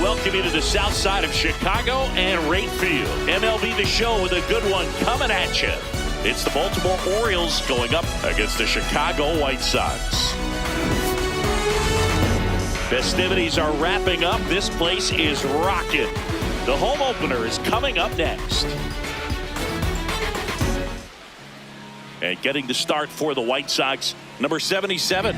welcome you to the south side of Chicago and Wright Field. MLB The Show with a good one coming at you. It's the Baltimore Orioles going up against the Chicago White Sox. Festivities are wrapping up. This place is rocking. The home opener is coming up next. And getting the start for the White Sox, number 77.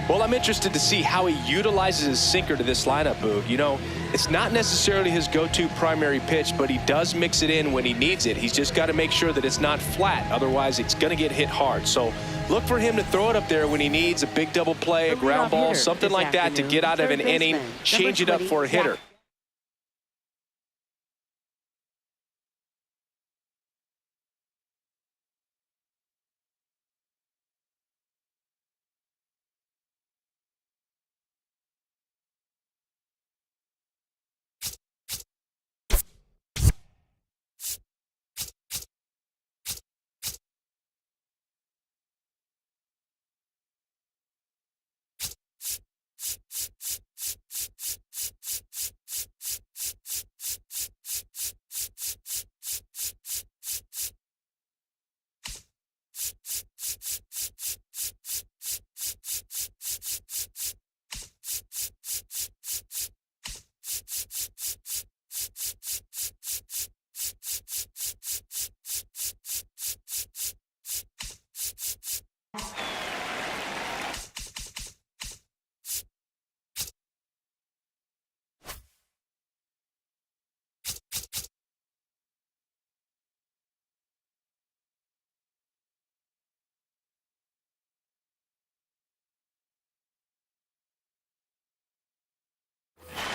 Well, I'm interested to see how he utilizes his sinker to this lineup, Boog. You know, it's not necessarily his go-to primary pitch, but he does mix it in when he needs it. He's just got to make sure that it's not flat. Otherwise, it's going to get hit hard. So look for him to throw it up there when he needs a big double play, a ground ball, something like that to get out of an inning, change it up for a hitter.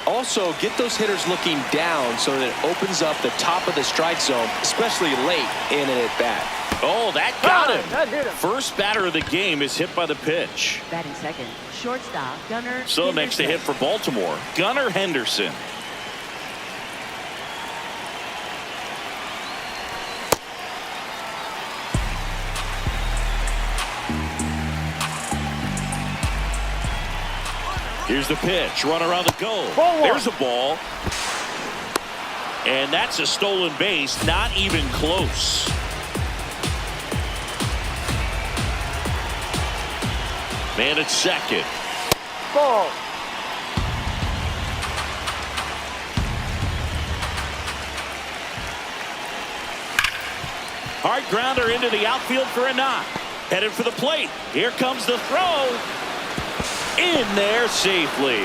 Also, get those hitters looking down so that it opens up the top of the strike zone, especially late in an at-bat. Oh, that got him. First batter of the game is hit by the pitch. Batting second, shortstop, Gunnar. So next to hit for Baltimore, Gunnar Henderson. Here's the pitch, run around the goal. There's a ball. And that's a stolen base, not even close. Man at second. Ball. Hard grounder into the outfield for a knock. Headed for the plate. Here comes the throw. In there safely.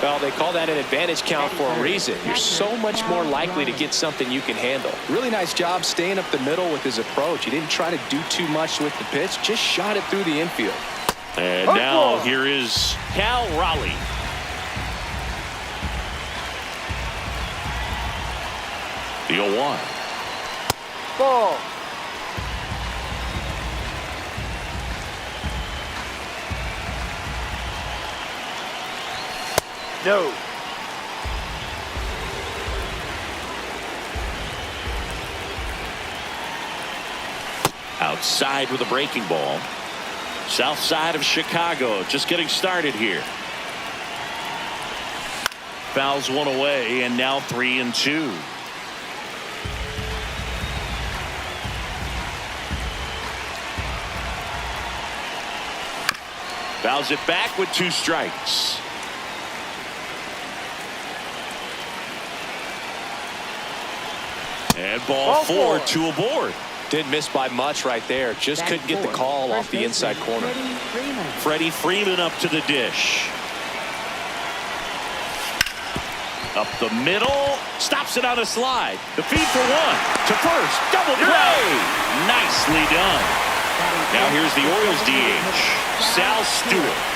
Well, they call that an advantage count for a reason. You're so much more likely to get something you can handle. Really nice job staying up the middle with his approach. He didn't try to do too much with the pitch, just shot it through the infield. And now here is Cal Raleigh. The 0-1. Ball. No. Outside with a breaking ball. South side of Chicago just getting started here. Fouls one away and now 3-2. Fouls it back with 2 strikes. And ball 4, 2 aboard. Didn't miss by much right there. Just couldn't get the call off the inside corner. Freddie Freeman up to the dish. Up the middle. Stops it on a slide. The feed for 1. To first. Double play. Nicely done. Now here's the Orioles DH. Sal Stewart.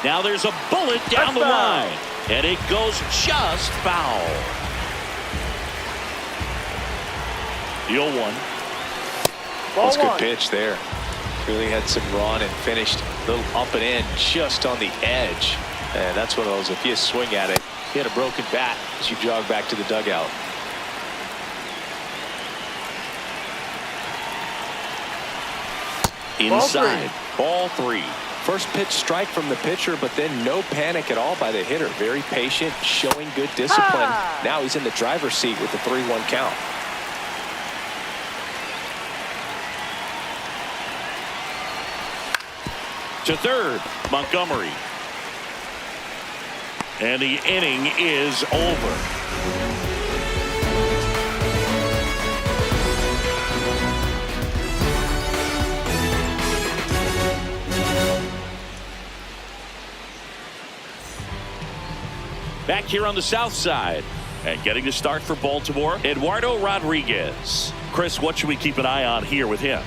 Now there's a bullet down the line. And it goes just foul. The 0-1. That's a good pitch there. Really had some run and finished a little up and in just on the edge. And that's one of those, if you swing at it, you hit a broken bat as you jog back to the dugout. inside. Ball three. First pitch strike from the pitcher, but then no panic at all by the hitter. Very patient, showing good discipline. Now he's in the driver's seat with the 3-1 count. To third, Montgomery. And the inning is over. Back here on the south side and getting the start for Baltimore, Eduardo Rodriguez. Chris, what should we keep an eye on here with him?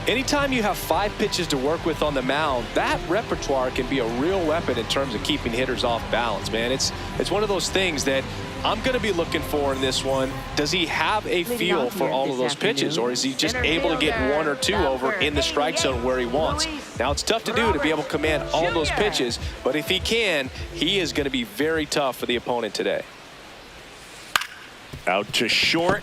Anytime you have 5 pitches to work with on the mound, that repertoire can be a real weapon in terms of keeping hitters off balance, man. It's one of those things that I'm going to be looking for in this one. Does he have a feel for all of those pitches, or is he just able to get 1 or 2 over in the strike zone where he wants? Now, it's tough to do to be able to command all those pitches, but if he can, he is going to be very tough for the opponent today. Out to short.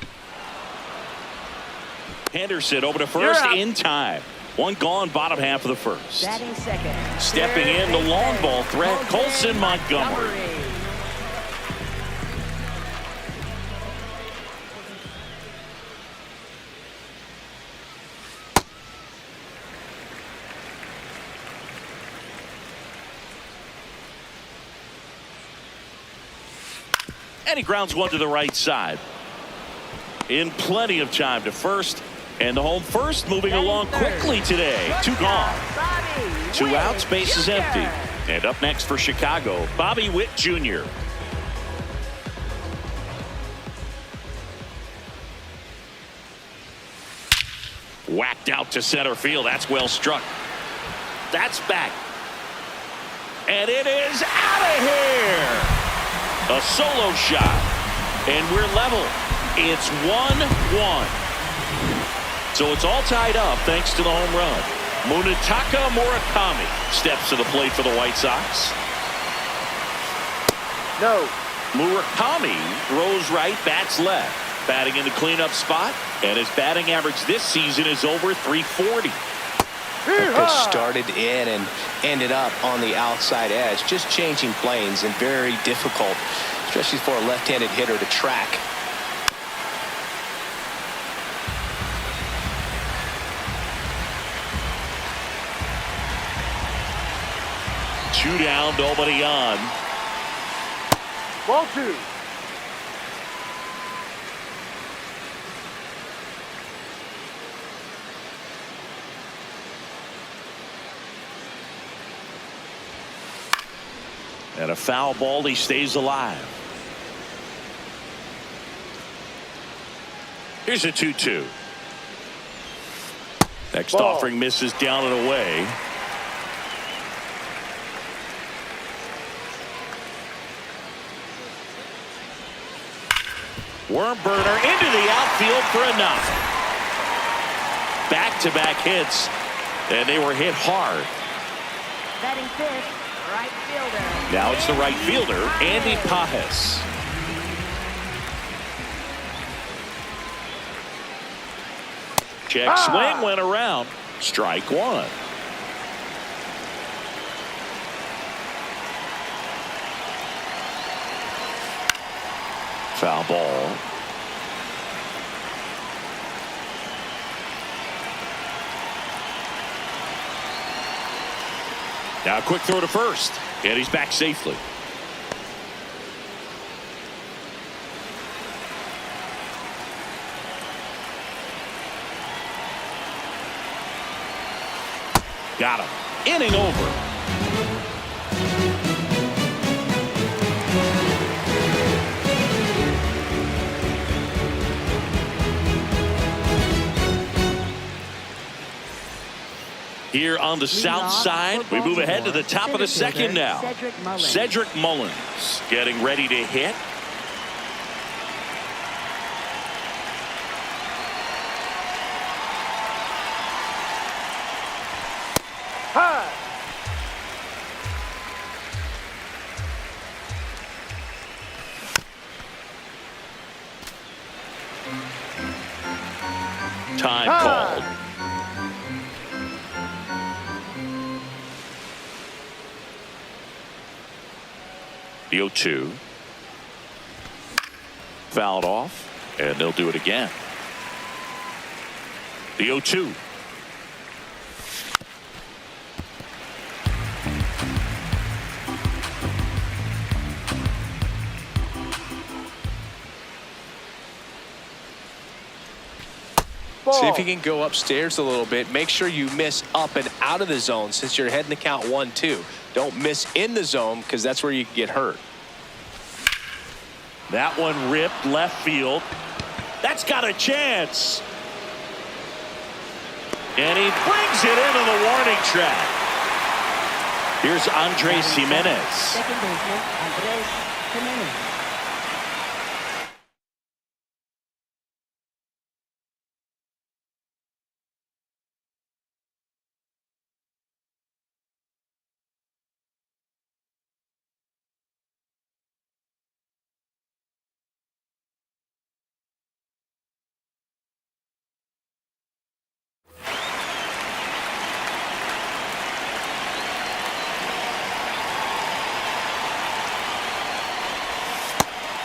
Henderson over to first in time. 1 gone, bottom half of the first. Batting second. Stepping in, the long ball threat, Colson Montgomery. And he grounds 1 to the right side. In plenty of time to first. And the home first moving along quickly today. 2 gone. 2 outs, base is empty. And up next for Chicago, Bobby Witt Jr. Whacked out to center field. That's well struck. That's back. And it is out of here. A solo shot. And we're level. It's 1-1. So it's all tied up thanks to the home run. Munetaka Murakami steps to the plate for the White Sox. No. Murakami throws right, bats left. Batting in the cleanup spot. And his batting average this season is over .340. That pitch started in and ended up on the outside edge. Just changing planes and very difficult, especially for a left-handed hitter to track. Two down, nobody on. Ball 2. And a foul ball, he stays alive. Here's a 2-2. Next Ball. offering misses down and away. Worm burner into the outfield for a knock. Back-to-back hits, and they were hit hard. Batting fifth, right fielder. Now it's the right fielder, Andy Pajes. Check swing went around. Strike 1. Foul ball. Now a quick throw to first, and he's back safely. Got him. Inning over. Here on the south side, we move ahead to the top of the second now. Cedric Mullins getting ready to hit. High. Time called. The 0-2. Fouled off, and they'll do it again. The 0-2. See if you can go upstairs a little bit. Make sure you miss up and out of the zone since you're heading to count 1-2. Don't miss in the zone because that's where you can get hurt. That one ripped left field. That's got a chance. And he brings it into the warning track. Here's Andres Jimenez. Second baseman, Andres Jimenez.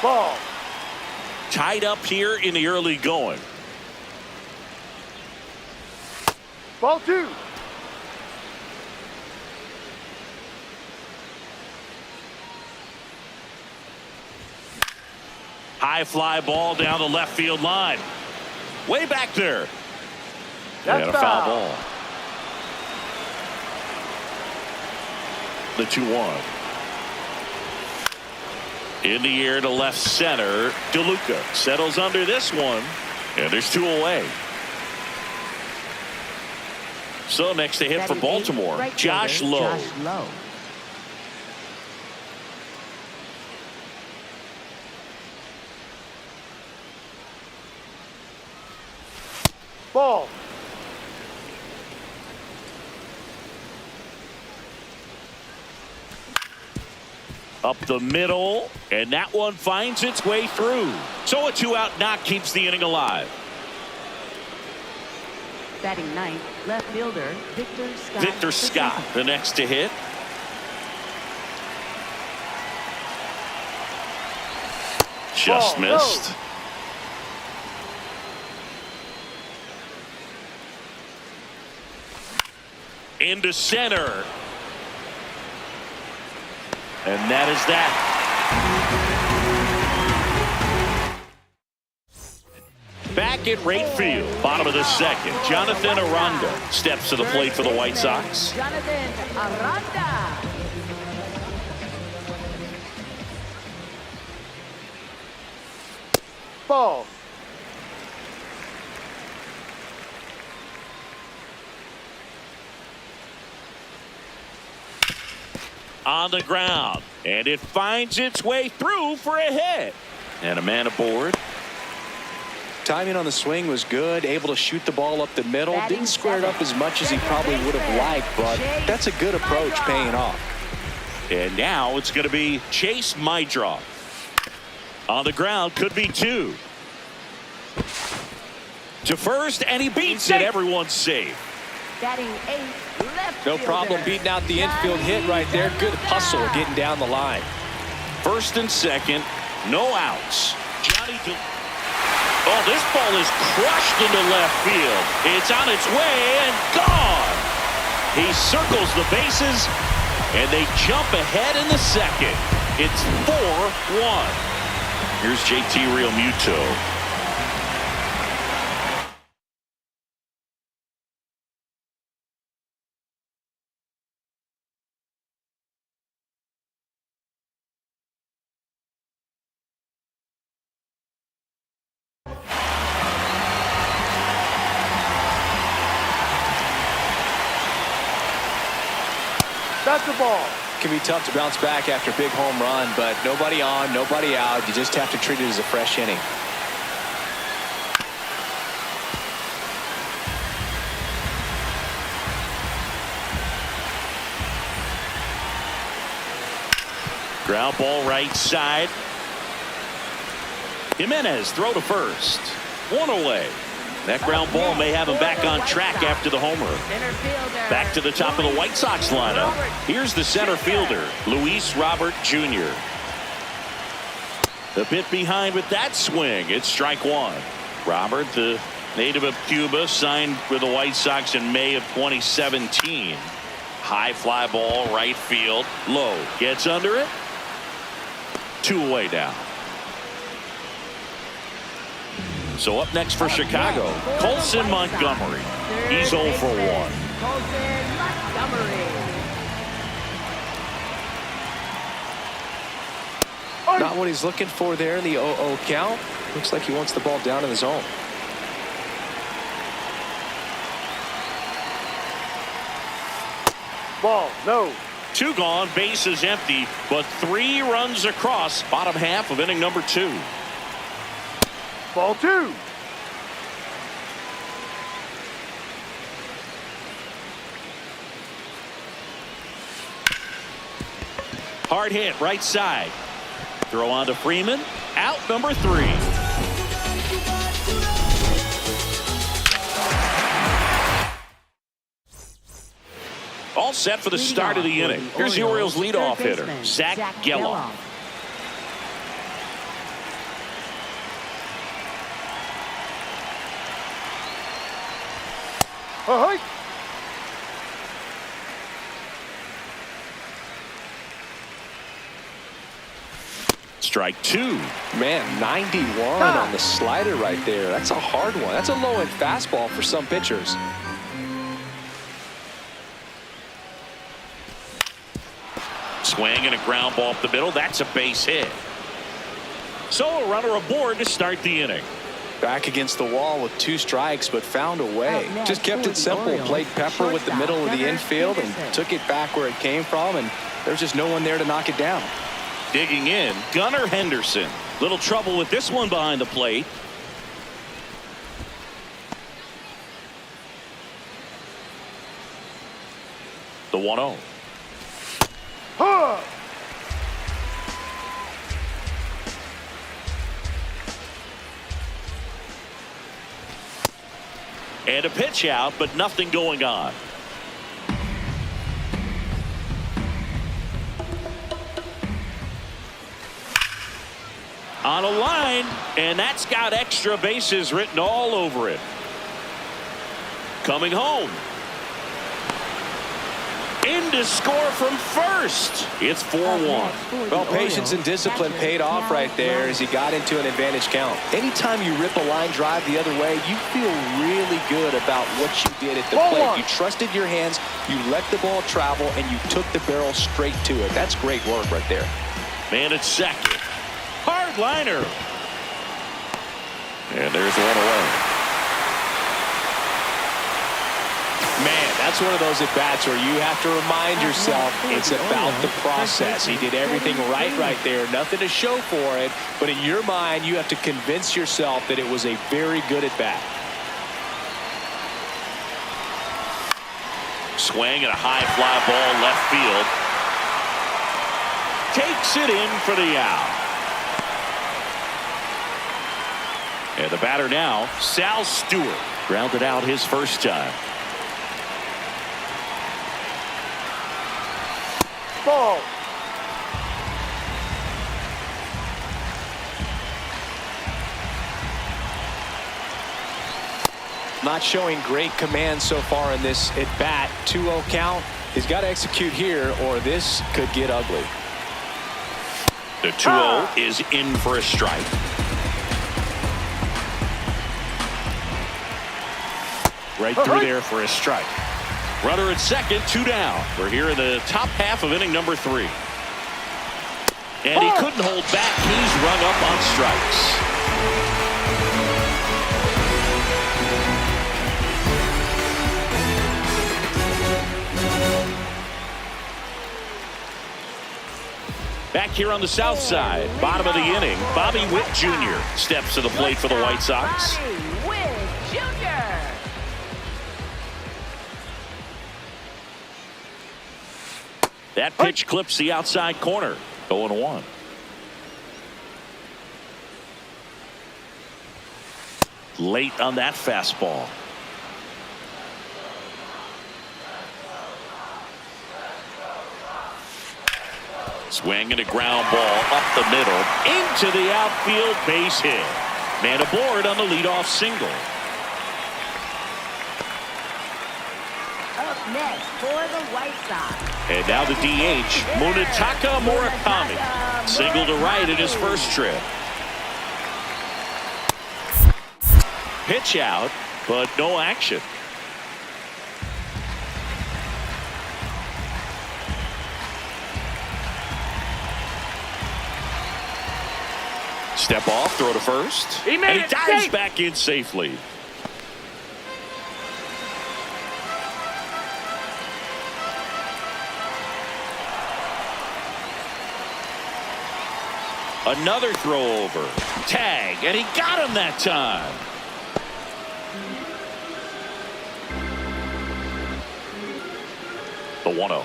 Ball. Tied up here in the early going. Ball 2. High fly ball down the left field line. Way back there. That's And a foul foul. ball. The 2-1. In the air to left center. DeLuca settles under this one. And there's 2 away. So next to hit for Baltimore, Right Josh fielder, Lowe. Josh Lowe. Ball. Up the middle, and that one finds its way through. So a 2-out knock keeps the inning alive. Batting ninth, left fielder, Victor Scott, the next to hit. Just Ball, missed. Into center. And that is that. Back at right field, bottom of the second, Jonathan Aranda steps to the plate for the White Sox. Jonathan Aranda. Ball. On the ground, and it finds its way through for a hit. And a man aboard. Timing on the swing was good, able to shoot the ball up the middle. Didn't square it up as much as he probably would have liked, but that's a good approach paying off. And now it's going to be Chase Mydroff. On the ground, could be 2. To first, and he beats it. Everyone's safe. Batting eighth, left No fielder. problem beating out the infield hit right there. Good hustle getting down the line. First and second, no outs. Oh, this ball is crushed into left field. It's on its way and gone. He circles the bases, and they jump ahead in the second. It's 4-1. Here's JT Realmuto. That's the ball. Can be tough to bounce back after a big home run, but nobody on, nobody out. You just have to treat it as a fresh inning. Ground ball right side. Jimenez throw to first. 1 away. That ground ball may have him back on track after the homer. Center fielder. Back to the top of the White Sox lineup. Here's the center fielder, Luis Robert Jr. A bit behind with that swing. It's strike one. Robert, the native of Cuba, signed with the White Sox in May of 2017. High fly ball, right field. Low. Gets under it. 2 away now. So up next for Chicago, Colson Montgomery. He's 0 for 1. Colson Montgomery. Not what he's looking for there in the 0-0 count. Looks like he wants the ball down in the zone. Ball, no. 2 gone, base is empty, but 3 runs across. Bottom half of inning number 2. Ball 2. Hard hit, right side. Throw on to Freeman. Out number 3. All set for the start of the inning. Here's the Orioles leadoff hitter, Zach Geloff. Ahoy. Strike 2. Man, 91 on the slider right there. That's a hard one. That's a low-end fastball for some pitchers. Swing and a ground ball up the middle. That's a base hit. So a runner aboard to start the inning. Back against the wall with 2 strikes, but found a way. Just kept it simple. Played pepper with the middle of the infield and took it back where it came from, and there's just no one there to knock it down. Digging in, Gunnar Henderson. Little trouble with this one behind the plate. The 1-0. Huh. And a pitch out, but nothing going on. On a line, and that's got extra bases written all over it. Coming home. In to score from first. It's 4-1. Well, patience and discipline paid off right there as he got into an advantage count. Anytime you rip a line drive the other way, you feel really good about what you did at the plate. You trusted your hands, you let the ball travel, and you took the barrel straight to it. That's great work right there. Man at second. Hard liner. And there's 1 away. Man, that's one of those at-bats where you have to remind yourself it's about the process. He did everything right there. Nothing to show for it. But in your mind, you have to convince yourself that it was a very good at-bat. Swing and a high fly ball left field. Takes it in for the out. And the batter now, Sal Stewart. Grounded out his first time. Ball. Not showing great command so far in this at-bat. 2-0 count. He's got to execute here or this could get ugly. The 2-0 is in for a strike. Right through there for a strike. Runner at second, 2 down. We're here in the top half of inning number 3. And he couldn't hold back. He's rung up on strikes. Back here on the south side, bottom of the inning, Bobby Witt Jr. steps to the plate for the White Sox. Bobby Witt Jr. That pitch clips the outside corner. 0-1. Late on that fastball. Swing and a ground ball up the middle into the outfield, base hit. Man aboard on the leadoff single. Up next for the White Sox. And now the DH, Munetaka Murakami. Single to right in his first trip. Pitch out, but no action. Step off, throw to first. He made and it he dives safe. back in safely. Another throw over. Tag, and he got him that time. The 1-0.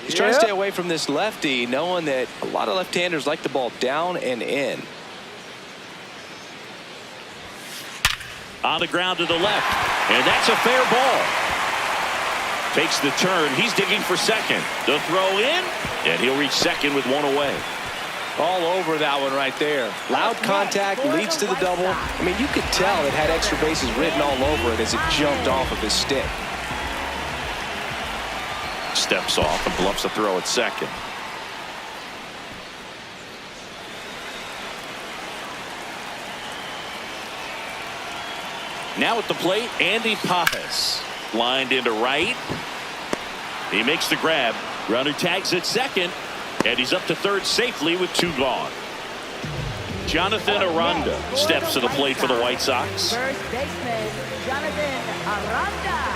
He's trying to stay away from this lefty, knowing that a lot of left-handers like the ball down and in. On the ground to the left, and that's a fair ball. Takes the turn. He's digging for second. The throw in, and he'll reach second with one away. All over that one right there. Loud contact leads to the double. I mean, you could tell it had extra bases written all over it as it jumped off of his stick. Steps off and bluffs a throw at second. Now at the plate, Andy Pajas. Lined into right. He makes the grab. Runner tags at second. And he's up to third safely with two gone. Jonathan Aranda steps to the plate for the White Sox. First baseman, Jonathan Aranda.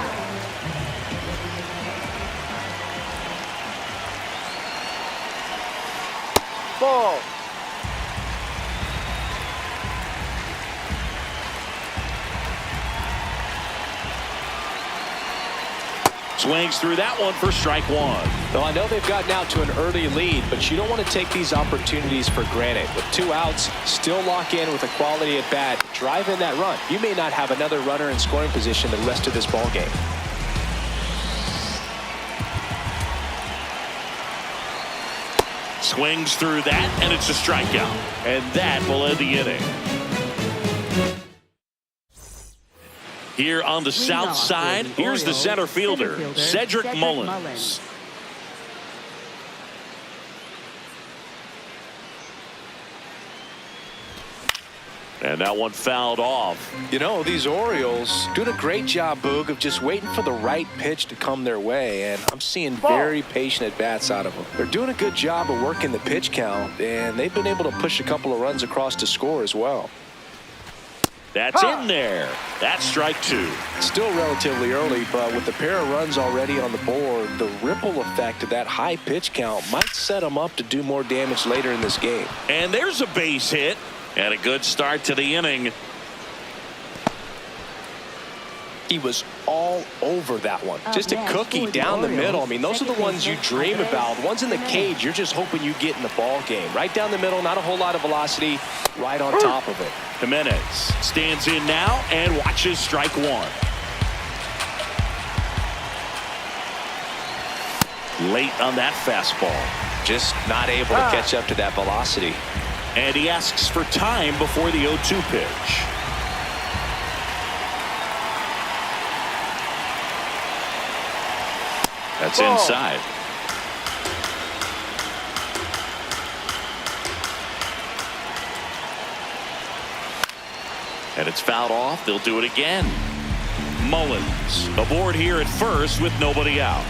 Ball. Swings through that one for strike one. Well, I know they've gotten out to an early lead, but you don't want to take these opportunities for granted. With two outs, still lock in with a quality at bat. Drive in that run. You may not have another runner in scoring position the rest of this ball game. Swings through that, and it's a strikeout. And that will end the inning. Here on the south side, here's the center fielder, Cedric Mullins. And that one fouled off. You know, these Orioles doing a great job, Boog, of just waiting for the right pitch to come their way, and I'm seeing very patient at-bats out of them. They're doing a good job of working the pitch count, and they've been able to push a couple of runs across to score as well. That's in there. That's strike two. Still relatively early, but with the pair of runs already on the board, the ripple effect of that high pitch count might set them up to do more damage later in this game. And there's a base hit and a good start to the inning. He was all over that one. Just a cookie down the middle. I mean, those are the ones you dream about. Ones in the cage, you're just hoping you get in the ball game. Right down the middle, not a whole lot of velocity, right on top of it. Jimenez stands in now and watches strike one. Late on that fastball. Just not able to catch up to that velocity. And he asks for time before the 0-2 pitch. That's inside. And it's fouled off. They'll do it again. Mullins aboard here at first with nobody out.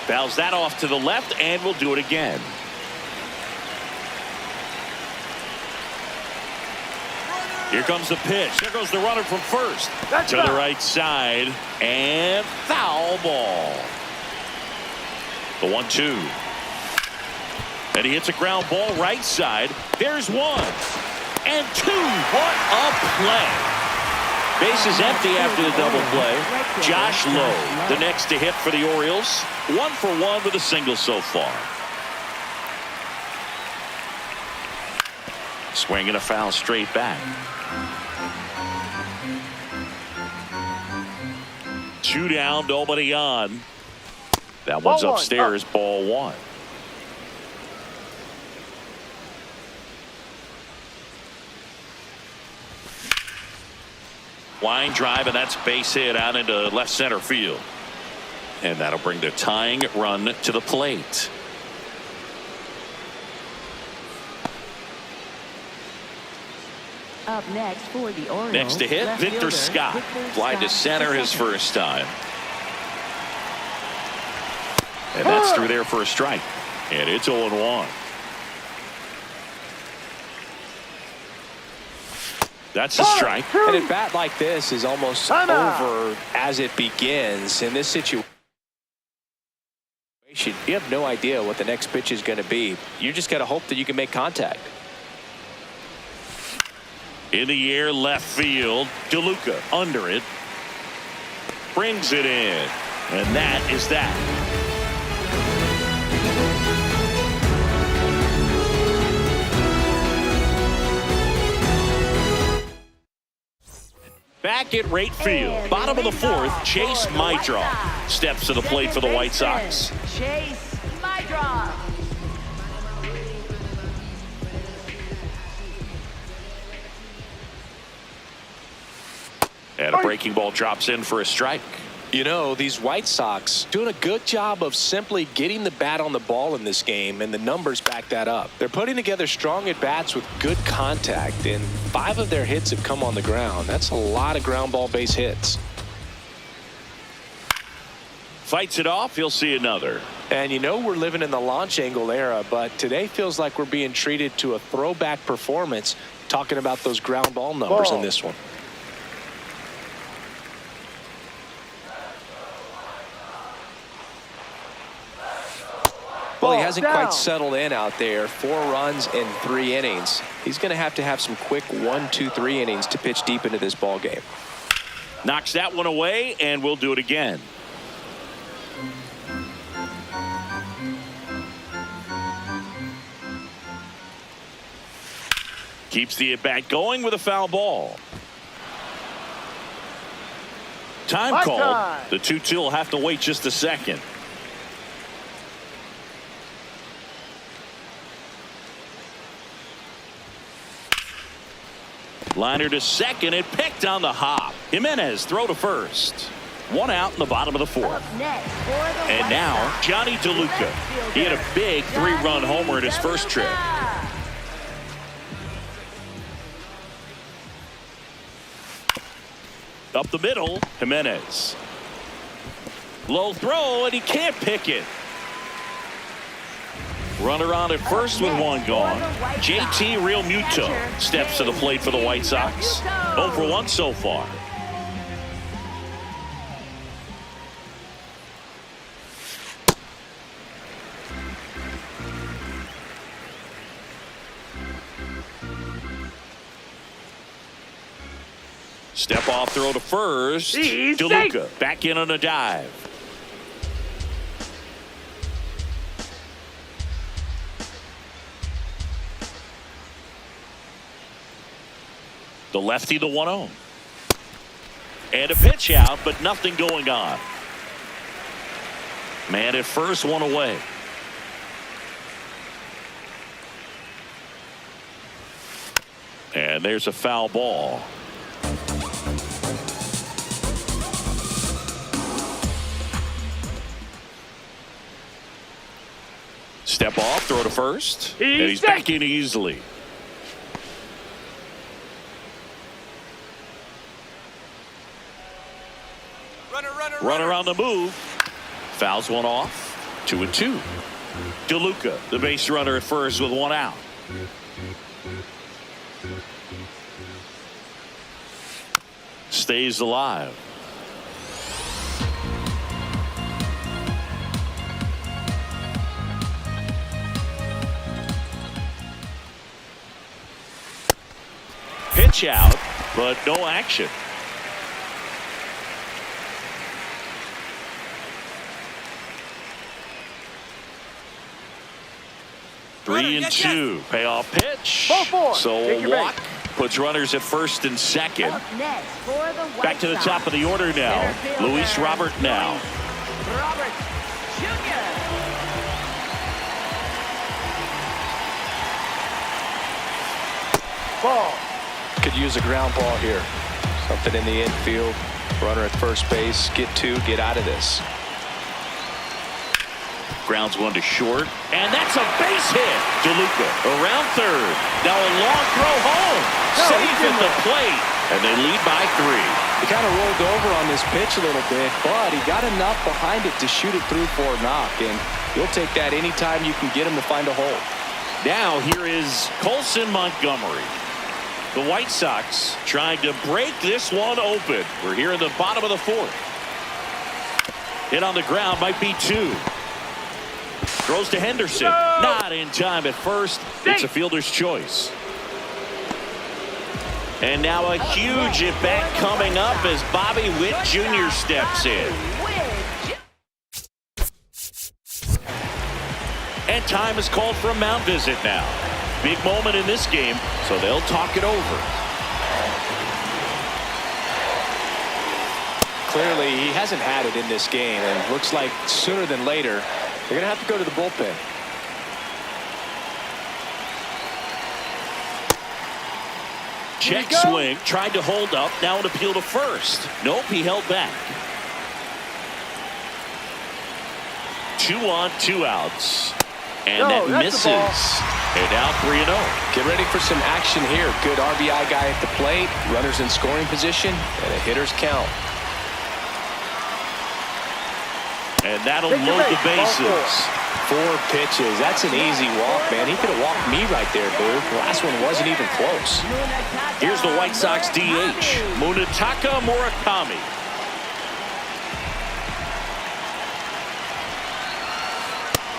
Fouls that off to the left and will do it again. Here comes the pitch. There goes the runner from first. That's to the right side. And foul ball. The 1-2. And he hits a ground ball right side. There's one. And two. What a play. Bases empty after the double play. Josh Lowe, the next to hit for the Orioles. 1 for 1 with a single so far. Swing and a foul straight back. 2 down, nobody on. That one's Ball one, upstairs, ball one. Line drive, and that's base hit out into left center field. And that'll bring the tying run to the plate. Up next for the Orioles. Next to hit, left Victor fielder, Scott. Victor Fly to Scott, center the his second. first time. And that's through there for a strike. And it's 0-1. That's a strike. And a bat like this is almost over as it begins. In this situation, you have no idea what the next pitch is going to be. You just got to hope that you can make contact. In the air, left field. DeLuca under it. Brings it in. And that is that. Back at right field. And Bottom of the fourth, leadoff Chase for the White Mydroff Sox. steps to the plate for the White Second Sox. baseman, Chase Mydroff. And a breaking ball drops in for a strike. You know, these White Sox doing a good job of simply getting the bat on the ball in this game, and the numbers back that up. They're putting together strong at-bats with good contact, and 5 of their hits have come on the ground. That's a lot of ground ball base hits. Fights it off. He'll see another. And you know we're living in the launch angle era, but today feels like we're being treated to a throwback performance, talking about those ground ball numbers in this one. Well, he hasn't quite settled in out there. 4 runs in 3 innings. He's going to have some quick 1, 2, 3 innings to pitch deep into this ball game. Knocks that one away, and we'll do it again. Keeps the at-bat going with a foul ball. Time called. The 2-2 will have to wait just a second. Liner to second, and picked on the hop. Jimenez throw to first. 1 out in the bottom of the 4th. Up next for the And White now Sox, Johnny DeLuca. He had a big 3-run homer in his first trip. Up the middle, Jimenez. Low throw, and he can't pick it. Runner on at first with 1 gone. JT Realmuto steps to the plate for the White Sox. 0 for 1 so far. Step off throw to first. DeLuca back in on a dive. The lefty, the 1-0. And a pitch out, but nothing going on. Man at first, 1 away. And there's a foul ball. Step off, throw to first. And he's back in easily. Runner on the move. Fouls one off. 2-2. DeLuca, the base runner at first with 1 out. Stays alive. Pitch out, but no action. Three and 2. Payoff pitch. So a walk puts runners at first and second. Up next for the White Back to the Sox, top of the order now. center fielder, Luis Robert now. Robert Jr. Ball. Could use a ground ball here. Something in the infield. Runner at first base. Get two. Get out of this. Grounds one to short, and that's a base hit. DeLuca around third. Now a long throw home. Safe at the plate, and they lead by 3. He kind of rolled over on this pitch a little bit, but he got enough behind it to shoot it through for a knock, and you'll take that anytime you can get him to find a hole. Now here is Colson Montgomery. The White Sox trying to break this one open. We're here in the bottom of the 4th. Hit on the ground, might be 2. Throws to Henderson. No! Not in time at first. It's a fielder's choice. And now a huge at-bat coming up as Bobby Witt Jr. steps in. And time is called for a mound visit now. Big moment in this game, so they'll talk it over. Clearly, he hasn't had it in this game, and looks like sooner than later, they're going to have to go to the bullpen. Check swing, tried to hold up, now an appeal to first. Nope, he held back. 2 on, 2 outs. And that misses. And now 3-0. Get ready for some action here. Good RBI guy at the plate, runners in scoring position, and a hitter's count. And that'll load the bases. 4 pitches. That's an easy walk, man. He could have walked me right there, dude. The last one wasn't even close. Here's the White Sox DH, Munetaka Murakami.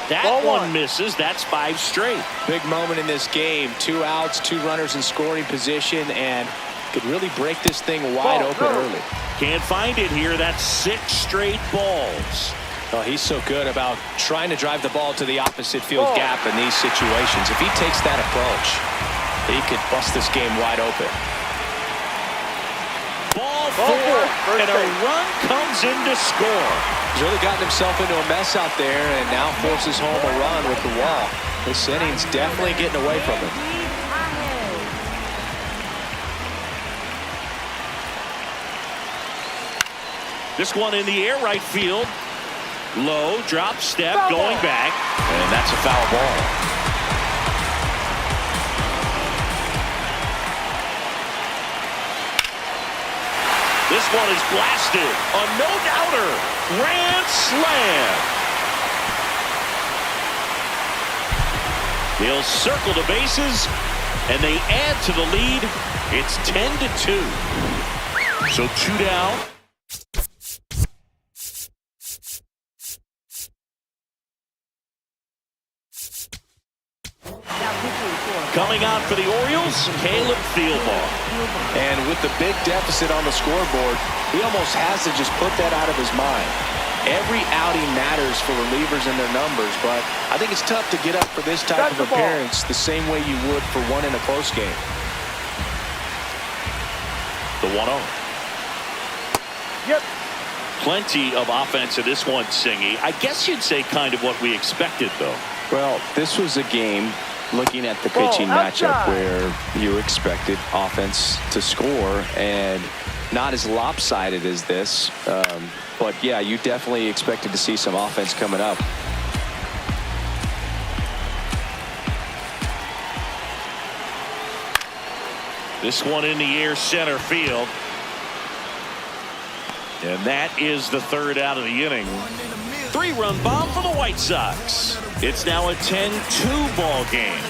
That one misses. That's 5 straight. Big moment in this game. 2 outs, 2 runners in scoring position, and could really break this thing wide open early. Can't find it here. That's 6 straight balls. Oh, he's so good about trying to drive the ball to the opposite field gap in these situations. If he takes that approach, he could bust this game wide open. Ball 4, and a run comes in to score. He's really gotten himself into a mess out there and now forces home a run with the walk. This inning's definitely getting away from him. This one in the air, right field. Low, drop step, going back, and that's a foul ball. This one is blasted. A no-doubter. Grand slam. They'll circle the bases, and they add to the lead. It's 10-2. So 2 down. Coming out for the Orioles, Caleb Thielbar. And with the big deficit on the scoreboard, he almost has to just put that out of his mind. Every outing matters for relievers and their numbers, but I think it's tough to get up for this type of appearance the same way you would for one in a close game. The 1-0. Yep. Plenty of offense in this one, Singy. I guess you'd say kind of what we expected, though. Well, this was a game looking at the pitching matchup where you expected offense to score, and not as lopsided as this. But yeah, you definitely expected to see some offense coming up. This one in the air, center field. And that is the 3rd out of the inning. 3-run bomb for the White Sox. It's now a 10-2 ball game.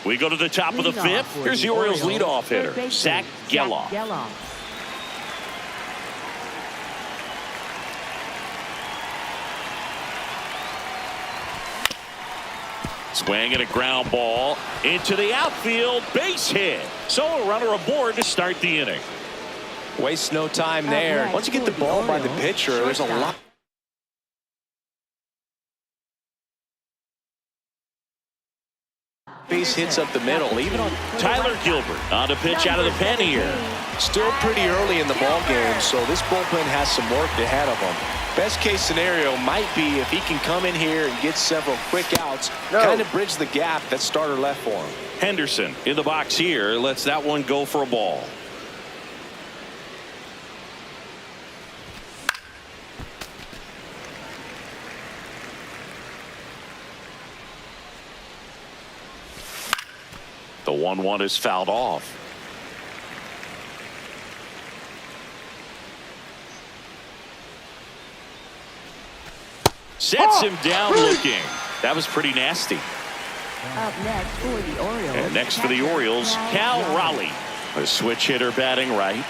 We go to the top of the 5th. Here's the Orioles leadoff hitter, Zach Geloff. Swing and a ground ball into the outfield, base hit. So a runner aboard to start the inning. Waste no time there. Once you get the ball by the pitcher, there's a lot. Base hits up the middle, even on Tyler Gilbert on to pitch out of the pen here. still pretty early in the ball game, so this bullpen has some work ahead of them. Best case scenario might be if he can come in here and get several quick outs, kind of bridge the gap that starter left for him. Henderson in the box here, lets that one go for a ball. The 1-1 is fouled off. Sets him down looking. That was pretty nasty. Up next for the Orioles. And next for the Orioles, Cal Raleigh. A switch hitter batting right.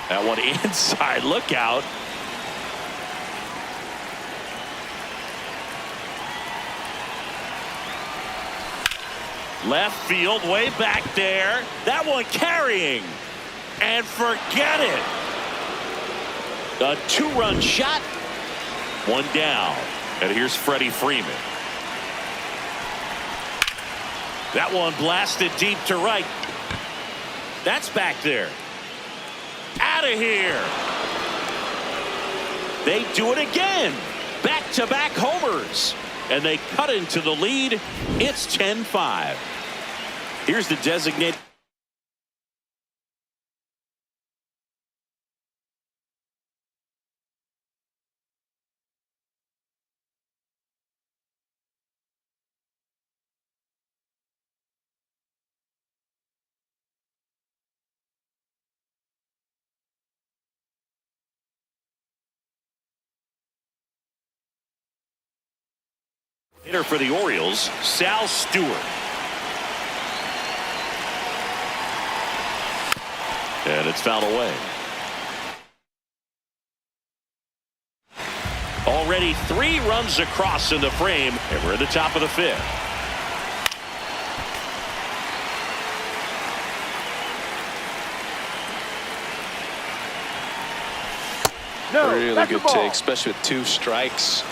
That one inside, look out. Left field, way back there. That one carrying. And forget it. A two-run shot. One down. And here's Freddie Freeman. That one blasted deep to right. That's back there. Out of here. They do it again. Back-to-back homers. And they cut into the lead. It's 10-5. Here's the designated. Hitter for the Orioles, Sal Stewart. And it's fouled away. Already 3 runs across in the frame, and we're at the top of the 5th. Really good take, especially with 2 strikes.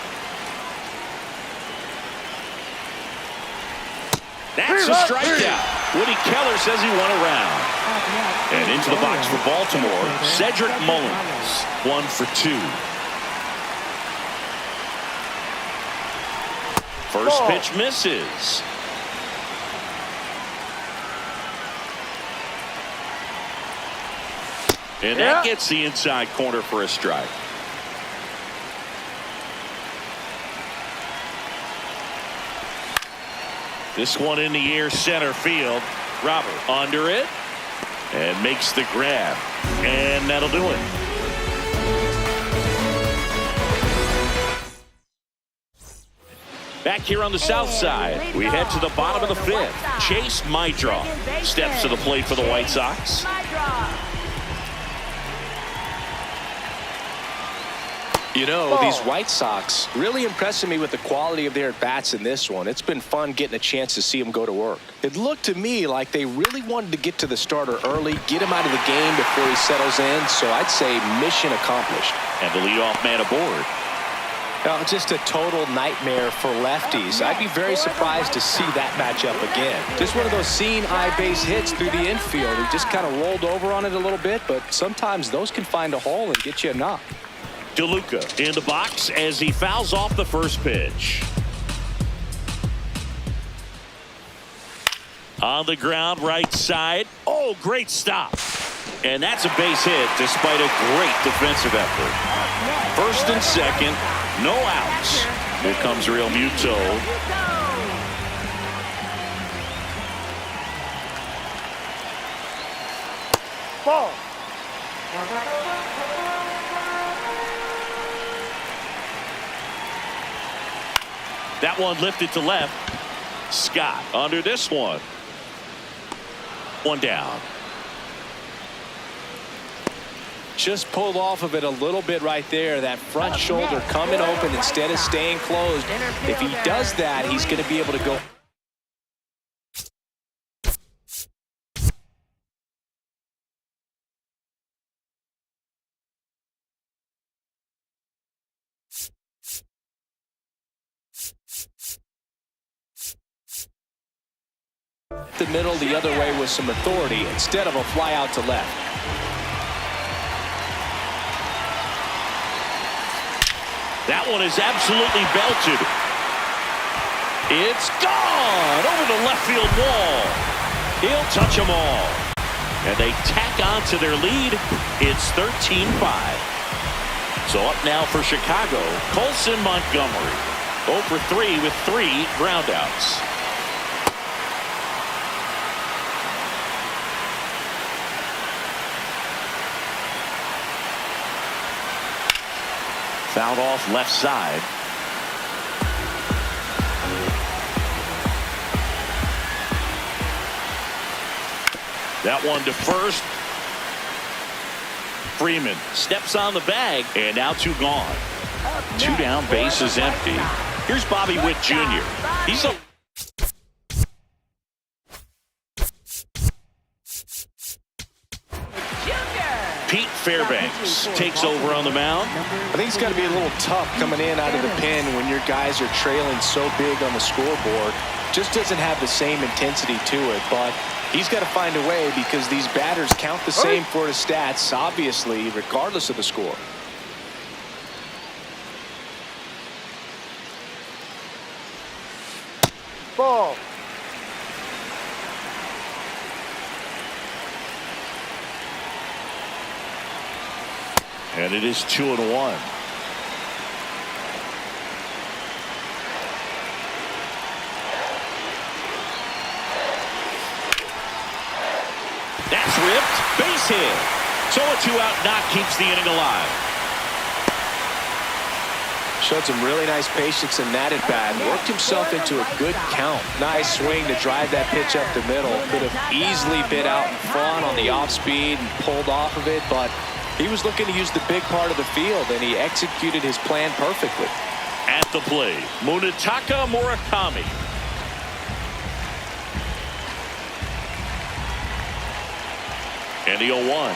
That's a strikeout. Woody Keller says he won a round. And into the box for Baltimore, Cedric Mullins, 1 for 2. First pitch misses. And that gets the inside corner for a strike. This one in the air, center field. Robert under it and makes the grab, and that'll do it. Back here on the south side, we head to the bottom of the 5th. Chase Mydroff steps to the plate for the White Sox. You know, these White Sox really impressing me with the quality of their at-bats in this one. It's been fun getting a chance to see them go to work. It looked to me like they really wanted to get to the starter early, get him out of the game before he settles in, so I'd say mission accomplished. And the leadoff man aboard. Now, just a total nightmare for lefties. I'd be very surprised to see that matchup again. Just one of those seeing-eye base hits through the infield. He just kind of rolled over on it a little bit, but sometimes those can find a hole and get you a knock. DeLuca in the box as he fouls off the first pitch. On the ground, right side. Oh, great stop. And that's a base hit despite a great defensive effort. First and second, no outs. Here comes Real Muto. Ball. That one lifted to left. Scott under this one. One down. Just pulled off of it a little bit right there. That front shoulder coming open instead of staying closed. If he does that, he's going to be able to go. The middle the other way with some authority instead of a fly out to left. That one is absolutely belted. It's gone over the left field wall. He'll touch them all. And they tack on to their lead. It's 13-5. So up now for Chicago, Colson Montgomery. 0 for 3 with 3 groundouts. Fouled off left side. That one to first. Freeman steps on the bag, and now 2 gone. 2 down, base is empty. Here's Bobby Witt Jr. He's a Pete Fairbanks takes over on the mound. I think it's got to be a little tough coming in out of the pen when your guys are trailing so big on the scoreboard. Just doesn't have the same intensity to it, but he's got to find a way because these batters count the same for his stats, obviously, regardless of the score. Ball. And it is 2-1. That's ripped. Base hit. So a 2-out knock keeps the inning alive. Showed some really nice patience in that at bat. Worked himself into a good count. Nice swing to drive that pitch up the middle. Could have easily bit out in front on the off speed and pulled off of it, but he was looking to use the big part of the field, and he executed his plan perfectly. At the plate, Munetaka Murakami. And the 0-1.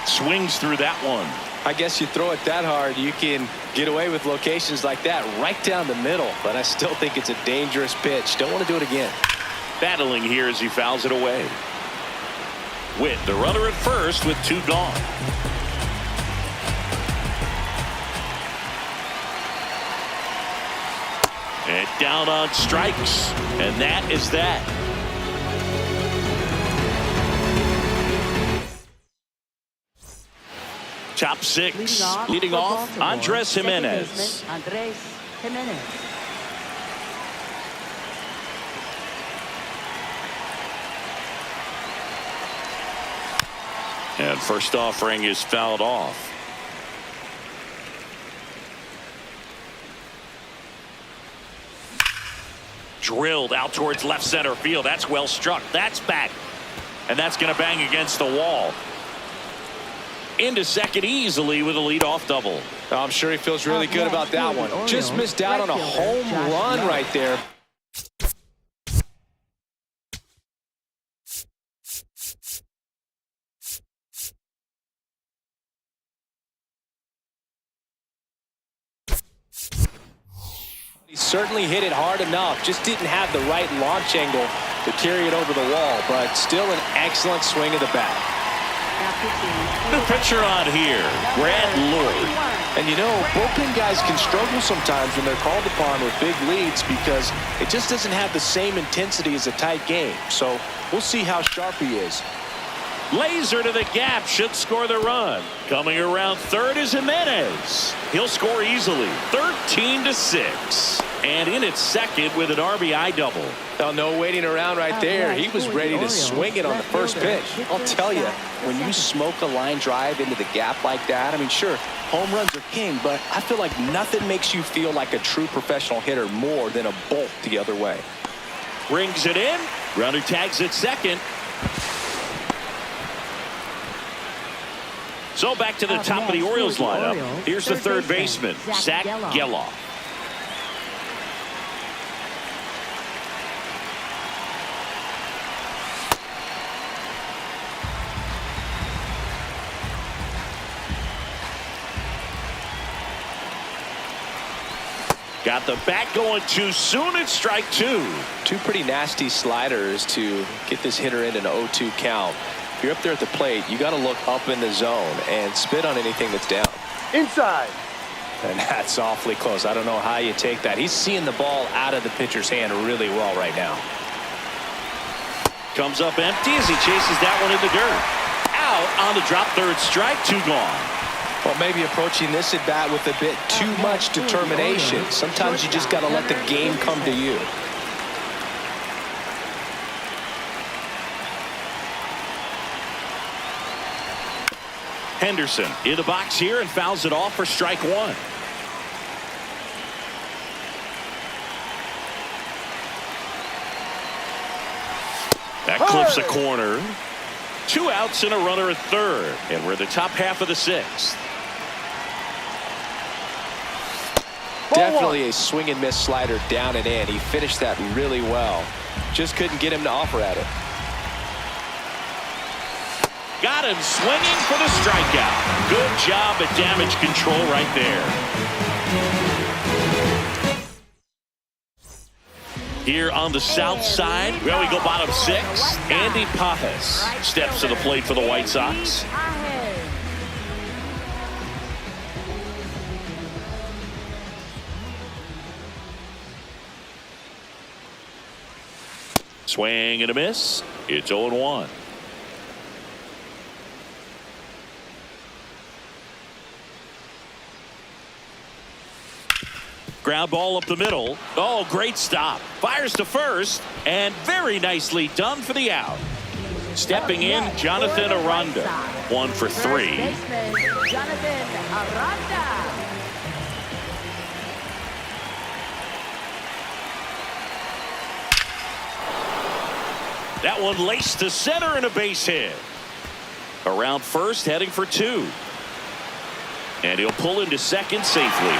Swings through that one. I guess you throw it that hard, you can get away with locations like that right down the middle, but I still think it's a dangerous pitch. Don't want to do it again. Battling here as he fouls it away. Witt, the runner at first with 2 gone. And down on strikes. And that is that. Top 6. Leading off, Andres Jimenez. And first offering is fouled off. Drilled out towards left center field. That's well struck. That's back. And that's going to bang against the wall. Into second easily with a leadoff double. I'm sure he feels really good about that one. Just missed out on a home run right there. He certainly hit it hard enough. Just didn't have the right launch angle to carry it over the wall, but still an excellent swing of the bat. The pitcher on here, Brad Lord. And you know, bullpen guys can struggle sometimes when they're called upon with big leads because it just doesn't have the same intensity as a tight game. So we'll see how sharp he is. Laser to the gap, should score the run. Coming around third is Jimenez. He'll score easily, 13-6. And in at second with an RBI double. Oh, no waiting around right there. He was ready to swing it on the first pitch. I'll tell you, when you smoke a line drive into the gap like that, I mean, sure, home runs are king, but I feel like nothing makes you feel like a true professional hitter more than a bolt the other way. Brings it in. Runner tags at second. So back to the Up top of the next Orioles for the lineup. Orioles, Here's the third third baseman, baseman, Zach Zach Geloff. Geloff. Got the bat going too soon. It's strike two. Two pretty nasty sliders to get this hitter in an 0-2 count. If you're up there at the plate, you got to look up in the zone and spit on anything that's down. Inside. And that's awfully close. I don't know how you take that. He's seeing the ball out of the pitcher's hand really well right now. Comes up empty as he chases that one in the dirt. Out on the drop, third strike, two gone. Well, maybe approaching this at bat with a bit too much determination. Sometimes you just got to let the game come to you. Henderson in the box here and fouls it off for strike one. That clips a corner. Two outs and a runner at third. And we're in the top half of the sixth. Definitely a swing and miss slider down and in. He finished that really well. Just couldn't get him to offer at it. Got him swinging for the strikeout. Good job at damage control right there. Here on the south side, well, we go bottom six. Andy Pajes steps to the plate for the White Sox. Swing and a miss. It's 0-1. Ground ball up the middle. Oh, great stop. Fires to first, and very nicely done for the out. Stepping in, Jonathan Aranda. 1 for 3. Jonathan Aranda. That one laced to center and a base hit. Around first, heading for 2. And he'll pull into second safely.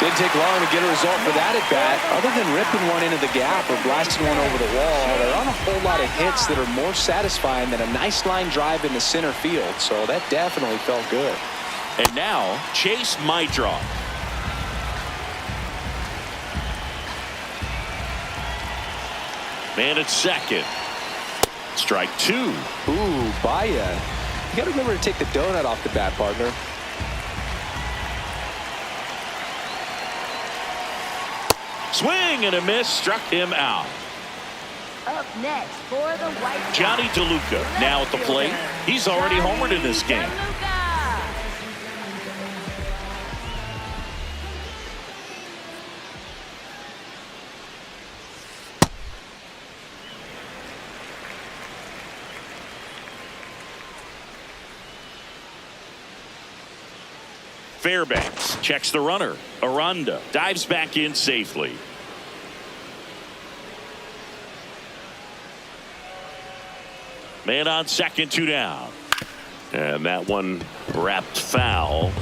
Didn't take long to get a result for that at bat. Other than ripping one into the gap or blasting one over the wall, there aren't a whole lot of hits that are more satisfying than a nice line drive in the center field. So that definitely felt good. And now, Chase Maidron. Man at second. Strike 2. Ooh, Baya. You got to remember to take the donut off the bat, partner. Swing and a miss, struck him out. Up next for the White Sox, Johnny DeLuca now at the plate. He's already homered in this game. Fairbanks checks the runner. Aranda dives back in safely. Man on second, 2 down. And that one wrapped foul.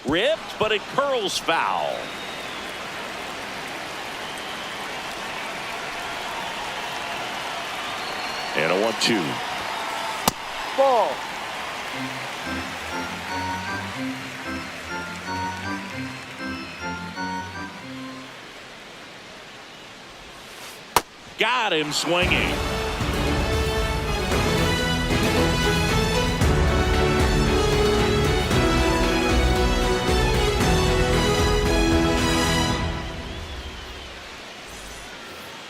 Ripped, but it curls foul. And a 1-2. Ball. Got him swinging.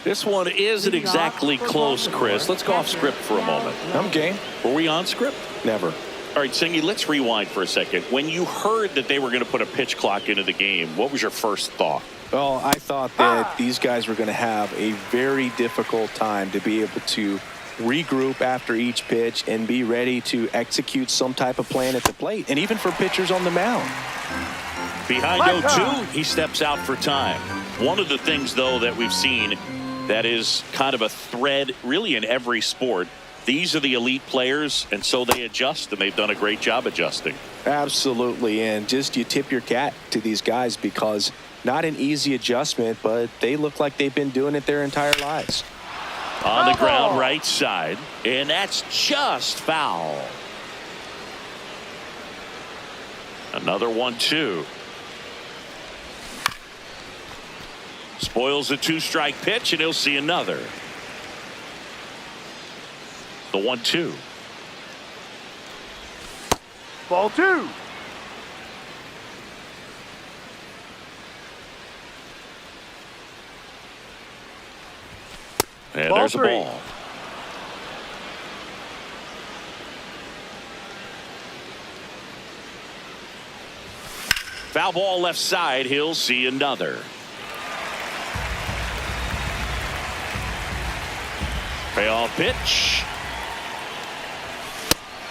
This one isn't exactly close, Chris. Let's go off script for a moment. I'm game. Were we on script? Never. All right, Singy, let's rewind for a second. When you heard that they were going to put a pitch clock into the game, what was your first thought? Well, I thought that these guys were going to have a very difficult time to be able to regroup after each pitch and be ready to execute some type of plan at the plate, and even for pitchers on the mound. Behind 0-2, he steps out for time. One of the things, though, that we've seen that is kind of a thread really in every sport. These are the elite players, and so they adjust, and they've done a great job adjusting. Absolutely, and just you tip your cap to these guys because not an easy adjustment, but they look like they've been doing it their entire lives. On the ground right side, and that's just foul. Another 1-2. Spoils the 2-strike pitch, and he'll see another. The 1-2. Ball 2. And Ball there's 3. a ball. Foul ball left side. He'll see another. Payoff pitch.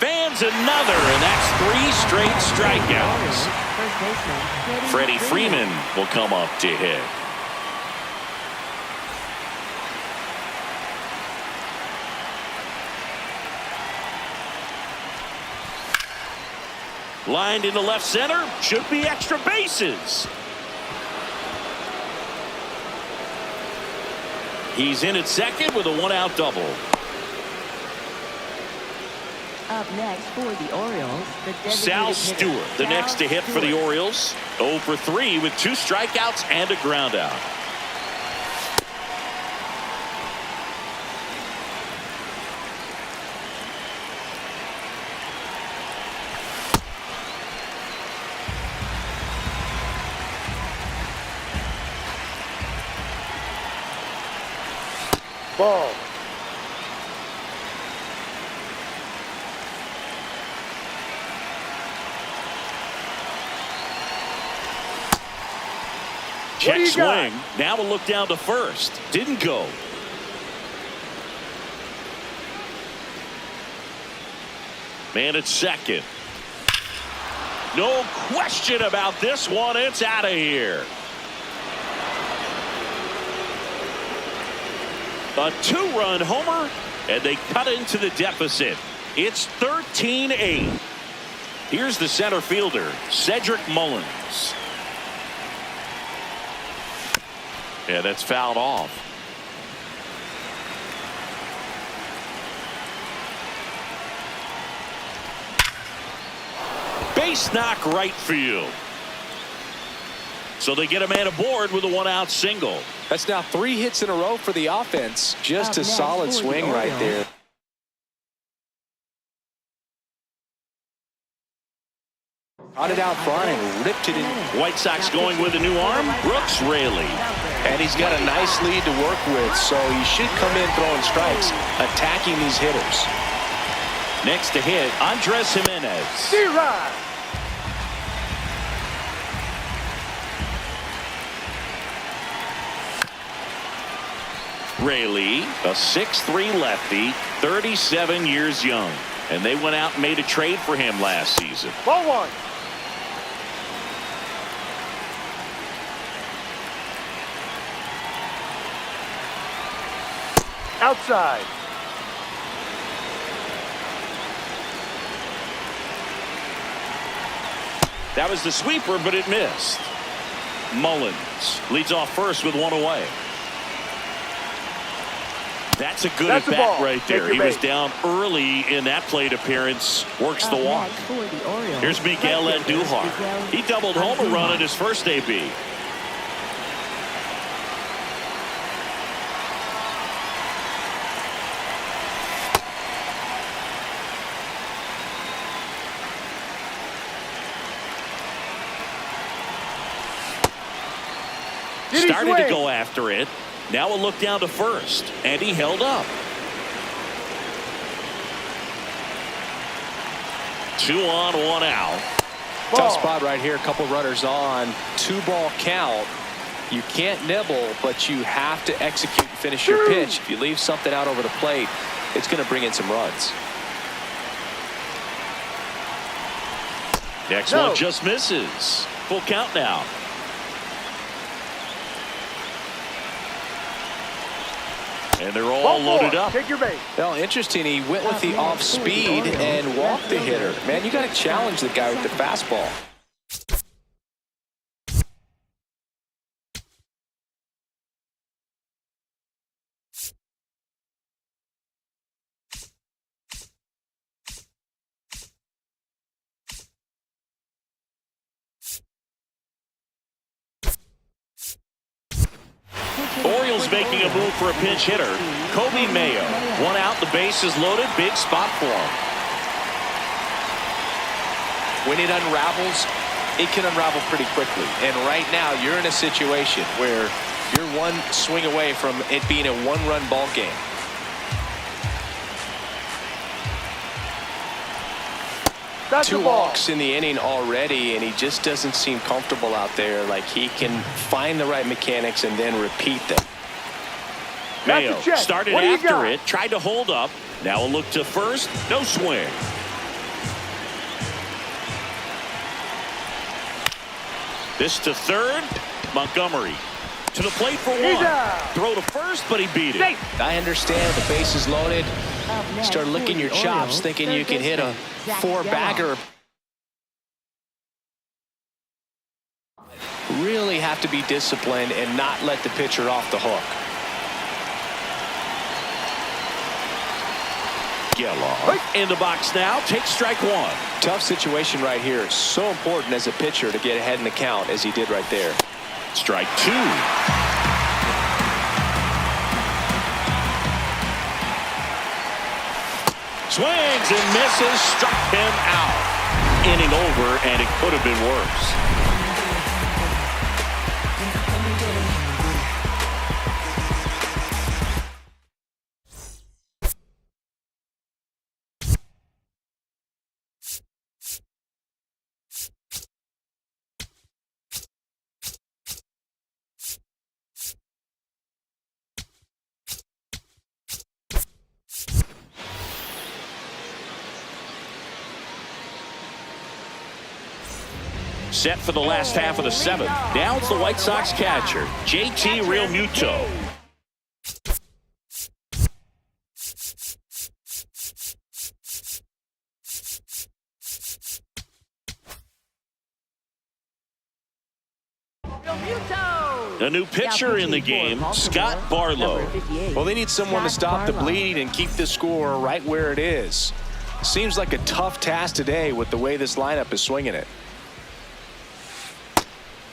Fans another, and that's 3 straight strikeouts. First baseman, Freddie Freeman will come up to hit. Lined into left center. Should be extra bases. He's in at second with a 1-out double. Up next for the Orioles, the Sal designated hitter, Stewart, the Sal next to hit for the Stewart. Orioles. 0 for 3 with 2 strikeouts and a ground out. Ball. Check do you got? swing. Now a look down to first. Didn't go. Man at second. No question about this one. It's out of here. A 2-run homer, and they cut into the deficit. It's 13-8. Here's the center fielder, Cedric Mullins. Yeah, that's fouled off. Base knock right field. So they get a man aboard with a 1-out single. That's now 3 hits in a row for the offense. Just Up a next solid for the swing right Orioles. there. Got it out front and ripped it in. White Sox going with a new arm, Brooks Raley. And he's got a nice lead to work with, so he should come in throwing strikes, attacking these hitters. Next to hit, Andres Jimenez. D-Rod. Raley, a 6'3 lefty, 37 years young. And they went out and made a trade for him last season. Ball 1. Outside. That was the sweeper, but it missed. Mullins leads off first with 1 away. That's a good That's a at-bat ball. right there. Take He your was bait. down early in that plate appearance. Works the Up walk. next for the Orioles, Here's Miguel right fielder, Andujar. Miguel He doubled home a run Andujar. at his first AB. Did he Started to swing? go after it. Now a look down to first, and he held up. 2 on, 1 out. Ball. Tough spot right here. A couple runners on. 2-ball count. You can't nibble, but you have to execute and finish your pitch. If you leave something out over the plate, it's going to bring in some runs. Next No. one just misses. Full count now. And they're all Ball loaded four. up. Take your base. Well, interesting. He went with the off speed and walked the hitter. Man, you got to challenge the guy with the fastball. Orioles making a move for a pinch hitter. Kobe Mayo. One out, the base is loaded. Big spot for him. When it unravels, it can unravel pretty quickly. And right now, you're in a situation where you're one swing away from it being a one-run ball game. That's Two the ball. walks in the inning already, and he just doesn't seem comfortable out there. Like he can find the right mechanics and then repeat them. Mayo That's a check. started What do you after got? it, tried to hold up. Now a look to first, no swing. This to third, Montgomery. To the plate for He's one. out. Throw to first, but he beat it. Safe. I understand the base is loaded. Start licking your chops thinking you can hit a four-bagger. Really have to be disciplined and not let the pitcher off the hook. Geller in the box now. Takes strike one. Tough situation right here. So important as a pitcher to get ahead in the count as he did right there. Strike two. Swings and misses. Struck him out. Inning over, and it could have been worse. Set for the last half of the seventh. Now it's the White Sox catcher, JT Realmuto. A new pitcher in the game, Scott Barlow. Well, they need someone to stop the bleed and keep the score right where it is. Seems like a tough task today with the way this lineup is swinging it.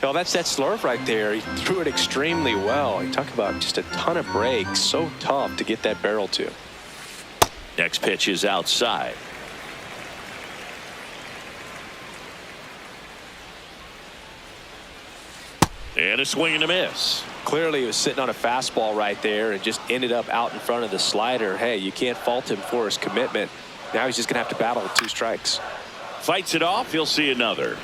Well, that's that slurve right there. He threw it extremely well. You talk about just a ton of breaks. So tough to get that barrel to. Next pitch is outside. And a swing and a miss. Clearly, he was sitting on a fastball right there and just ended up out in front of the slider. Hey, you can't fault him for his commitment. Now he's just going to have to battle with two strikes. Fights it off. He'll see another.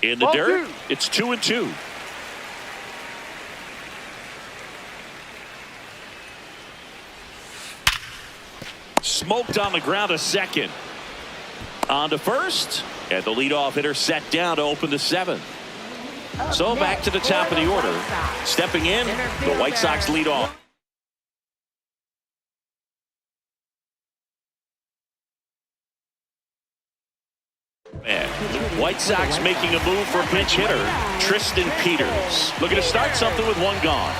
In the Ball dirt, two. it's 2-2. Smoked on the ground to second. On to first, and the leadoff hitter set down to open the seventh. So back to the top of the order. Stepping in, the White Sox lead off. And the White Sox making a move for a pinch hitter, Tristan Peters. Looking to start something with one gone.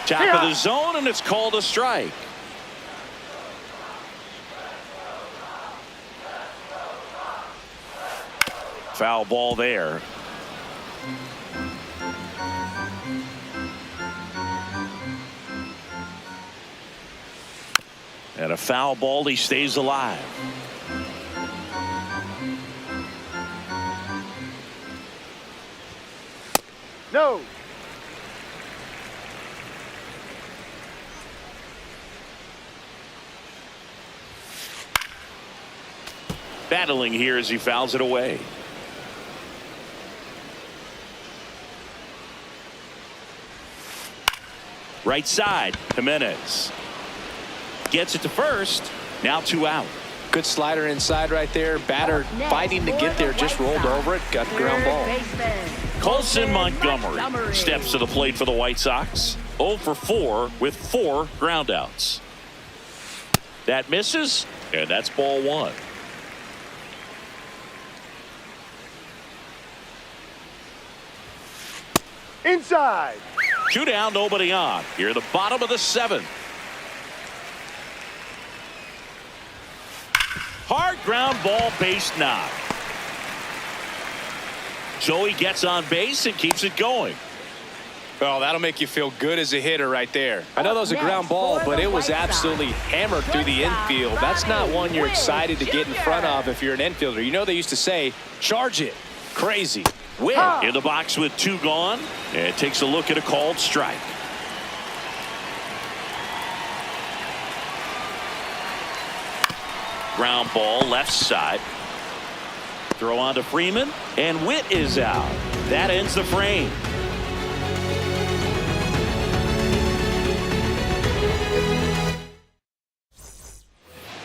Top of the zone, and it's called a strike. Foul ball there. And a foul ball, he stays alive. No. Battling here as he fouls it away. Right side, Jimenez. gets it to first. Now 2 out. Good slider inside right there. Batter fighting to get there, just rolled over it, got the ground ball. Colson Montgomery steps to the plate for the White Sox. 0 for 4 with 4 groundouts. That misses, and that's ball 1. Inside. 2 down, nobody on. Here, the bottom of the 7th. Hard ground ball, base knock. Joey gets on base and keeps it going. Well, that'll make you feel good as a hitter right there. I know that was a ground ball, but it was absolutely hammered through the infield. That's not one you're excited to get in front of if you're an infielder. You know they used to say, charge it. Crazy. Win in the box with 2 gone, and takes a look at a called strike. Ground ball left side. Throw on to Freeman, and Witt is out. That ends the frame.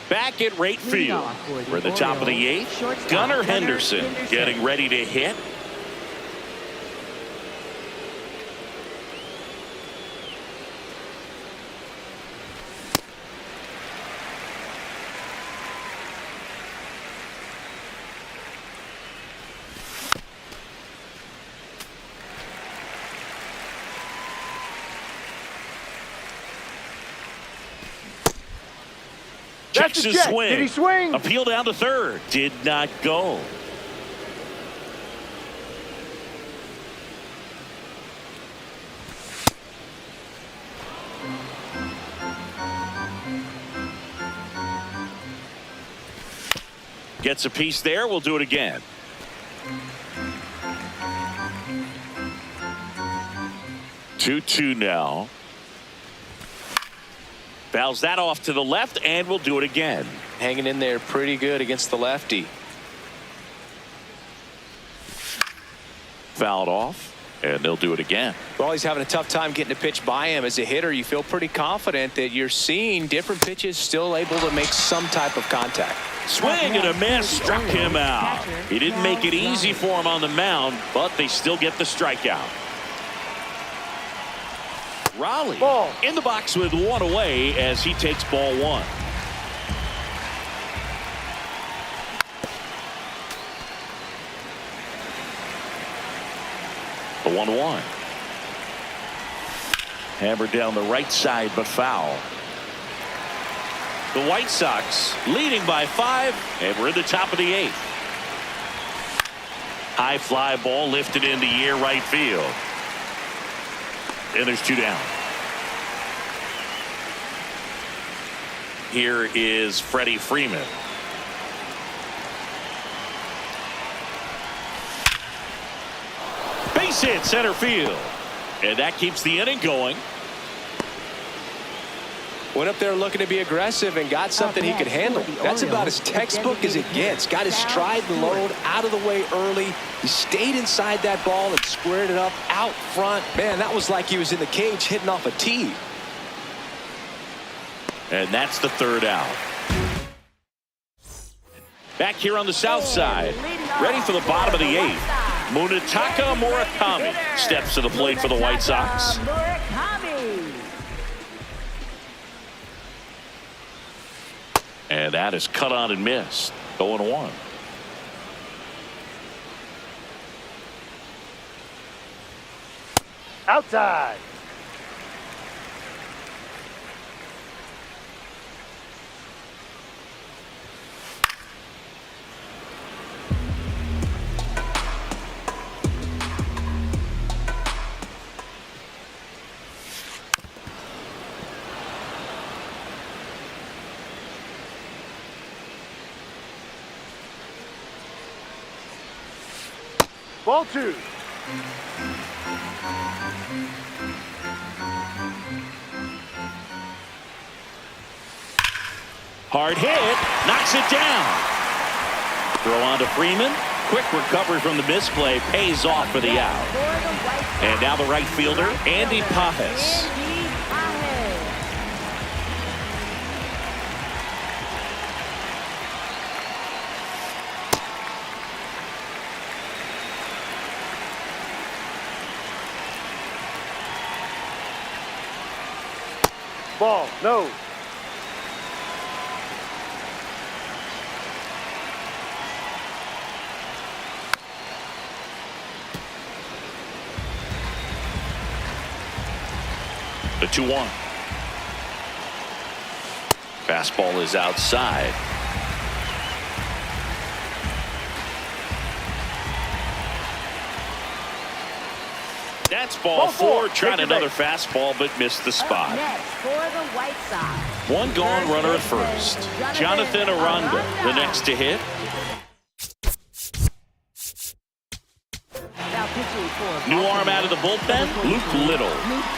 Back at right field. We're at the top of the 8th. Gunnar Henderson getting ready to hit. Checks his swing. Did he swing? Appeal down to third. Did not go. Gets a piece there. We'll do it again. Two now. Fouls that off to the left, and we'll do it again. Hanging in there pretty good against the lefty. Fouled off, and they'll do it again. Well, he's having a tough time getting a pitch by him. As a hitter, you feel pretty confident that you're seeing different pitches still able to make some type of contact. Swing and a miss, struck him out. He didn't make it easy for him on the mound, but they still get the strikeout. Raleigh in the box with 1 away as he takes ball 1. The 1-1. Hammered down the right side, but foul. The White Sox leading by 5, and we're in the top of the 8th. High fly ball lifted in the air right field. And there's 2 down. Here is Freddie Freeman. Base hit center field. And that keeps the inning going. Went up there looking to be aggressive and got something he could handle. That's about as textbook as it gets. Got his stride and load out of the way early. He stayed inside that ball and squared it up out front. Man, that was like he was in the cage hitting off a tee. And that's the 3rd out. Back here on the south side, ready for the bottom of the 8th. Munetaka Murakami steps to the plate for the White Sox. And that is cut on and missed. 0-1. Outside. Ball 2. Hard hit, knocks it down. Throw on to Freeman. Quick recovery from the misplay, pays off for the out. And now the right fielder, Andy Pajes. Ball, no. The 2-1. Fastball is outside. That's ball four. Tried another fastball, but missed the spot. Next for the White Sox. One gone, runner at first. Jonathan Aranda, the next to hit. Now pitching for New arm out of the bullpen, Luke Little.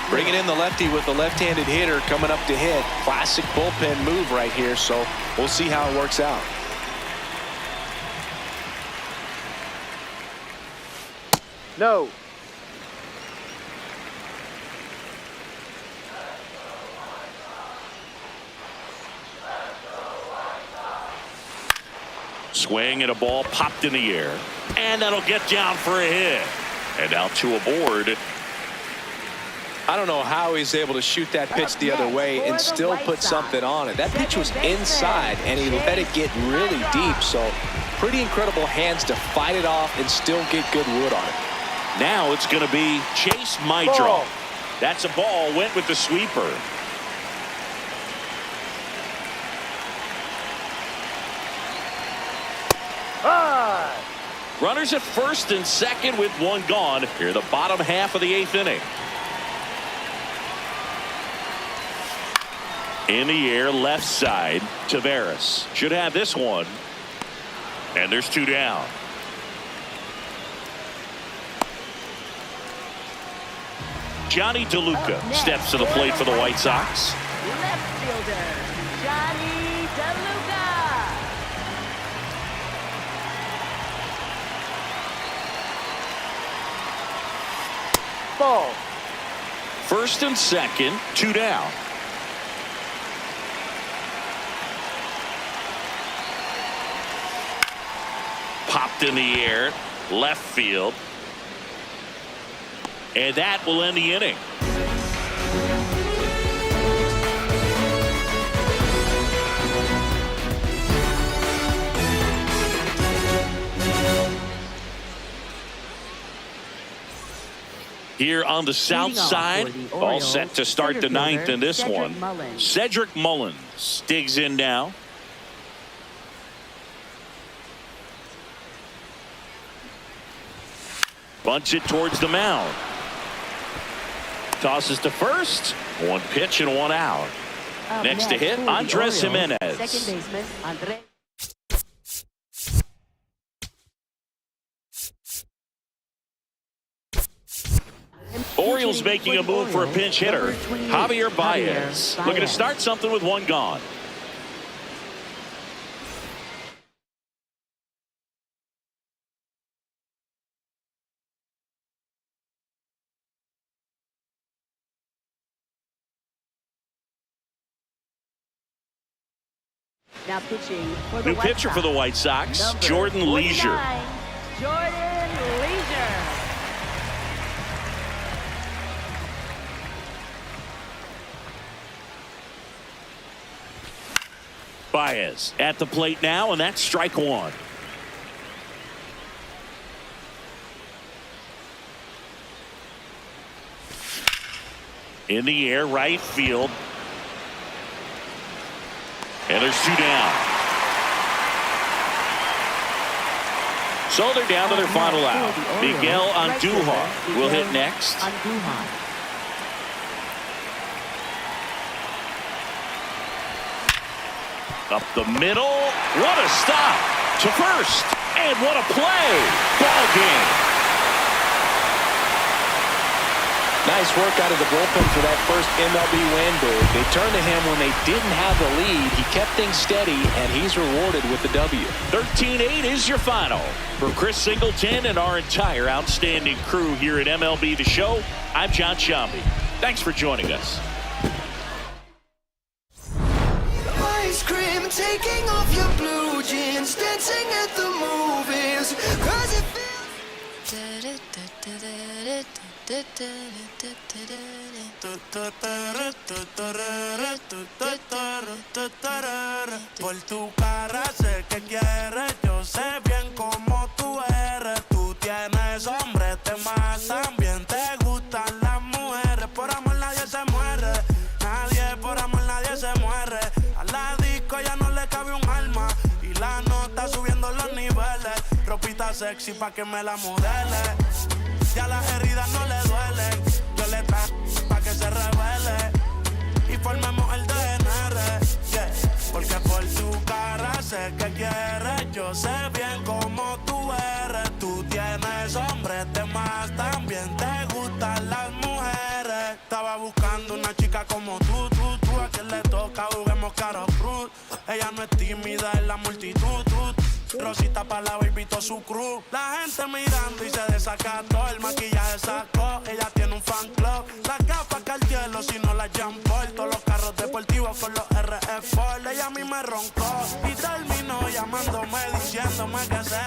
Bringing in the lefty with the left-handed hitter coming up to hit. Classic bullpen move right here, so we'll see how it works out. No. Swing and a ball popped in the air. And that'll get down for a hit. And now two aboard. I don't know how he's able to shoot that pitch the other way and still put something on it. That pitch was inside, and he let it get really deep. So pretty incredible hands to fight it off and still get good wood on it. Now it's going to be Chase Maitro. Ball. That's a ball. Went with the sweeper. High. Runners at first and second with one gone. Here the bottom half of the 8th inning. In the air, left side, Taveras. Should have this one. And there's two down. Johnny DeLuca steps to the plate for the White Sox. left fielder, Johnny DeLuca. Ball. First and second, two down. Popped in the air, left field. And that will end the inning. Here on the south side, all set to start the 9th in this one. Cedric Mullins digs in now. Bunts it towards the mound. Tosses to first. One pitch and one out. Next to hit, Andres Jimenez. Second baseman, Andres. Orioles making a move for a pinch hitter, Javier Baez. Looking to start something with one gone. Now pitching for the New pitcher for the White Sox, Jordan Leisure. Jordan Leisure. Baez at the plate now, and that's strike one. In the air, right field. And there's two down. So they're down to their final out. Miguel Andujar will hit next. Up the middle. What a stop to first. And what a play. Ball game. Nice work out of the bullpen for that first MLB win, Boo. They turned to him when they didn't have the lead. He kept things steady, and he's rewarded with the W. 13-8 is your final. For Chris Singleton and our entire outstanding crew here at MLB The Show, I'm John Shambi. Thanks for joining us. Ice cream, taking off your blue jeans, dancing at the movies, 'cause it feels Por tu cara sé que quieres, yo sé bien cómo tú eres. Tú tienes hombres, te matan, bien te gustan las mujeres. Por amor nadie se muere, por amor nadie se muere. A la disco ya no le cabe un alma y la nota subiendo los niveles. Ropita sexy pa' que me la modele. Ya las heridas no le duelen. Yo le traigo pa' que se revele y formemos el DNR, yeah. Porque por tu cara sé que quieres, yo sé bien cómo tú eres. Tú tienes hombres, te más también te gustan las mujeres. Estaba buscando una chica como tú, a quien le toca juguemos caro cruz. Ella no es tímida en la multitud, Rosita pa' la baby to' su crew. La gente mirando y se desacató. El maquillaje sacó, ella tiene un fan club. Las gafas Cartier, si no las Jean Paul. Todos los carros deportivos con los RF Ford. Ella a mí me roncó y terminó llamándome, diciéndome que se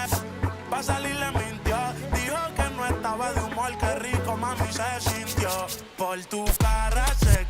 pa' salir le mintió. Dijo que no estaba de humor, que rico mami se sintió. Por tu cara sé